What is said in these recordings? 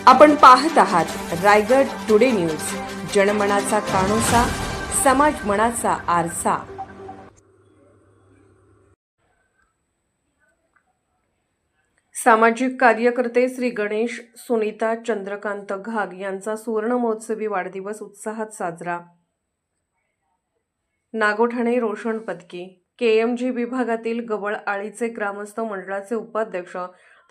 आपण पाहत आहात रायगड टुडे न्यूज, जनमनाचा कानोसा, समाज मनाचा आरसा। सामाजिक कार्यकर्ते श्री गणेश सुनीता चंद्रकांत घाग यांचा सुवर्ण महोत्सवी वाढदिवस उत्साहात साजरा। नागोठाणे रोशन पदकी केएमजी विभागातील गवळआळीचे ग्रामस्थ मंडळाचे उपाध्यक्ष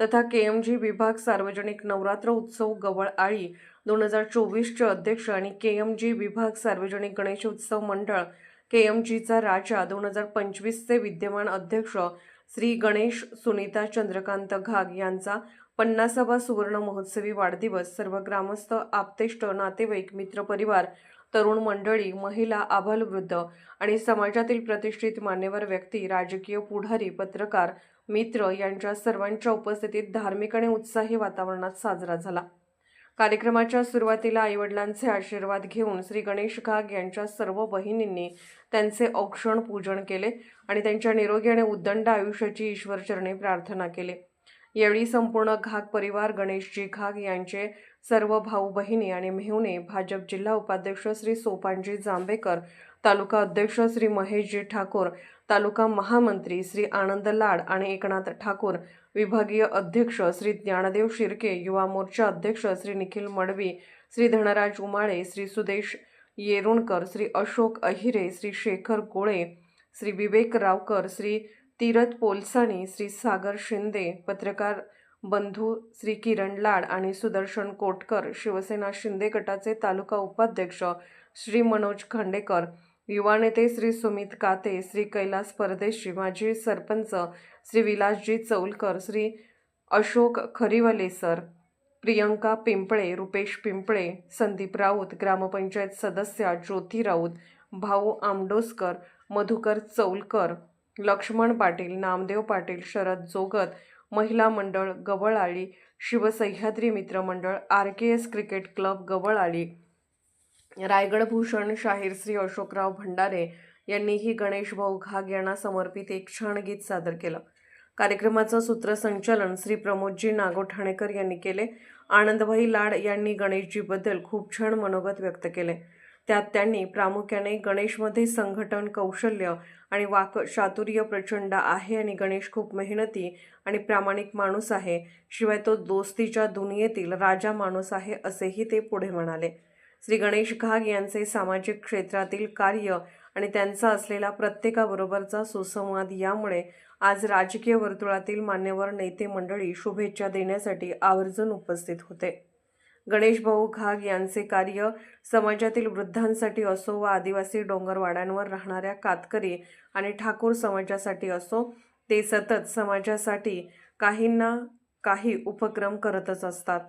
तथा केएमजी विभाग सार्वजनिक नवरात्र उत्सव गवळआळी 2024 चे अध्यक्ष आणि केएमजी विभाग सार्वजनिक गणेश उत्सव मंडळ केएमजीचा राजा 2025 चे विद्यमान अध्यक्ष श्री गणेश सुनीता चंद्रकांत घाग यांचा 50वा सुवर्ण महोत्सवी वाढदिवस सर्व ग्रामस्थ, आप्तेष्ट, नातेवाईक, मित्रपरिवार, तरुण मंडळी, महिला, आबालवृद्ध आणि समाजातील प्रतिष्ठित मान्यवर व्यक्ती, राजकीय पुढारी, पत्रकार, मित्र यांच्या सर्वांच्या उपस्थितीत धार्मिक आणि उत्साही वातावरणात साजरा झाला। कार्यक्रमाच्या सुरुवातीला आईवडिलांचे आशीर्वाद घेऊन श्री गणेश घाग यांच्या सर्व बहिणींनी त्यांचे औक्षण पूजन केले आणि त्यांच्या निरोगी आणि उदंड आयुष्याची ईश्वरचरणी प्रार्थना केली। यावेळी संपूर्ण घाग परिवार, गणेशजी घाग यांचे सर्व भाऊ बहिणी आणि मेहुणे, भाजप जिल्हा उपाध्यक्ष श्री सोपानजी जांभेकर, तालुका अध्यक्ष श्री महेशजी ठाकूर, तालुका महामंत्री श्री आनंद लाड आणि एकनाथ ठाकूर, विभागीय अध्यक्ष श्री ज्ञानदेव शिर्के, युवा मोर्चा अध्यक्ष श्री निखिल मडवी, श्री धनराज उमाळे, श्री सुदेश येरुणकर, श्री अशोक अहिरे, श्री शेखर गोळे, श्री विवेक रावकर, श्री तीरथ पोलसाणी, श्री सागर शिंदे, पत्रकार बंधू श्री किरण लाड आणि सुदर्शन कोटकर, शिवसेना शिंदे गटाचे तालुका उपाध्यक्ष श्री मनोज खांडेकर, युवा नेते श्री सुमित काते, श्री कैलास परदेशी, माजी सरपंच श्री विलासजी चौलकर, श्री अशोक खरीवले सर, प्रियंका पिंपळे, रुपेश पिंपळे, संदीप राऊत, ग्रामपंचायत सदस्या ज्योती राऊत, भाऊ आमडोसकर, मधुकर चौलकर, लक्ष्मण पाटील, नामदेव पाटील, शरद जोगत, महिला मंडळ गवळआळी, Shivsahyadri Mitramandal, RKS cricket club Gavalali, Raigad Bhushan Shahir Shri Ashokrao Bhandare यांनीही गणेश भाऊ घाग यांना समर्पित एक छान गीत सादर केलं। कार्यक्रमाचं सूत्रसंचालन श्री प्रमोदजी नागोठाणेकर यांनी केले। आनंदभाई लाड यांनी गणेशजीबद्दल खूप छान मनोगत व्यक्त केले। त्यात त्यांनी प्रामुख्याने गणेशमध्ये संघटन कौशल्य आणि वाक्चातुर्य प्रचंड आहे आणि गणेश खूप मेहनती आणि प्रामाणिक माणूस आहे, शिवाय तो दोस्तीच्या दुनियेतील राजा माणूस आहे असेही ते पुढे म्हणाले। श्री गणेश घाग यांचे सामाजिक क्षेत्रातील कार्य आणि त्यांचा असलेला प्रत्येकाबरोबरचा सुसंवाद यामुळे आज राजकीय वर्तुळातील मान्यवर नेते मंडळी शुभेच्छा देण्यासाठी आवर्जून उपस्थित होते। गणेश भाऊ घाग यांचे कार्य समाजातील वृद्धांसाठी असो व आदिवासी डोंगरवाड्यांवर राहणाऱ्या कातकरी आणि ठाकूर समाजासाठी असो, ते सतत समाजासाठी काही ना काही उपक्रम करतच असतात।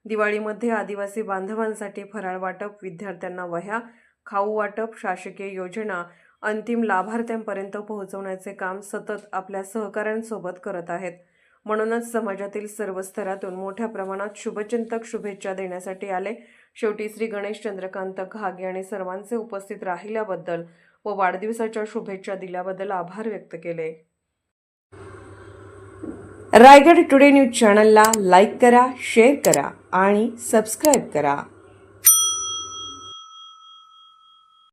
दिवाळीमध्ये आदिवासी बांधवांसाठी फराळ वाटप, विद्यार्थ्यांना वह्या, खाऊ वाटप, शासकीय योजना अंतिम लाभार्थ्यांपर्यंत पोहोचवण्याचे काम सतत आपल्या सहकाऱ्यांसोबत करत आहेत। म्हणूनच समाजातील सर्व स्तरातून मोठ्या प्रमाणात शुभचिंतक शुभेच्छा देण्यासाठी आले। शेवटी श्री गणेश चंद्रकांत घाग यांनी सर्वांचे उपस्थित राहिल्याबद्दल व वाढदिवसाच्या शुभेच्छा दिल्याबद्दल आभार व्यक्त केले। रायगड टुडे न्यूज चॅनलला लाईक करा, शेअर करा आणि सबस्क्राईब करा।